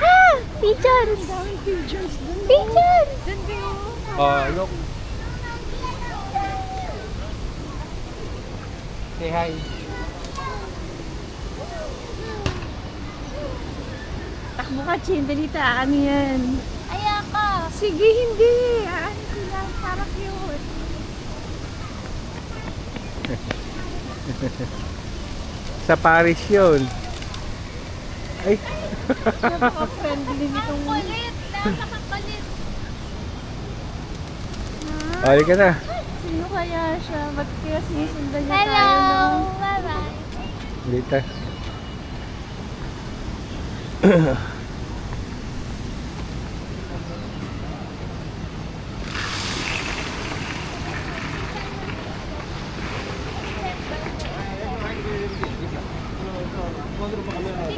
Ah! Pigeons! Pigeons! Look. Say hi. Takbo ka, Chin. Dalita. Ano yan? Ayoko. Sige, hindi. Ano sila? Parang cute. Sa Paris yun. Ay. Napaka-friendly nitong... Kulit. Napakakulit. Bali ka na. Sino kaya siya? Ba't kaya sinisundan niya Hello. tayo? No? Bye-bye. Dito.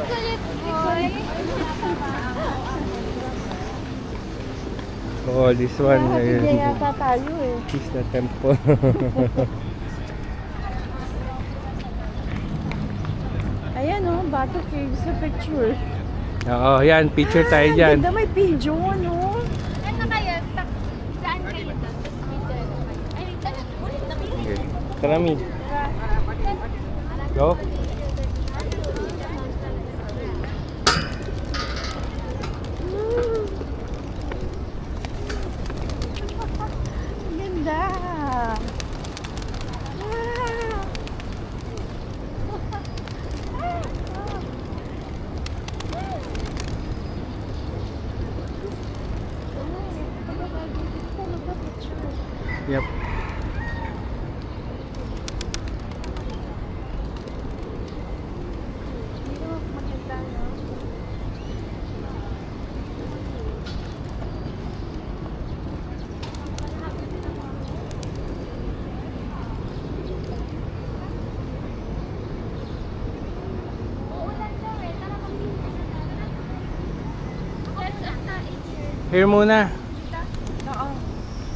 Kulit boy. Oh, this one. Nakakapigay yata tayo eh. Is the temple. Ayan o, Bato Cave sa picture. Oo, yan. Picture tayo dyan. Ganda, may pigeon o. Ano kayo? Saan kayo doon? Ay, ulit na Okay. Karami. Go. Ganda. Yep. Here muna.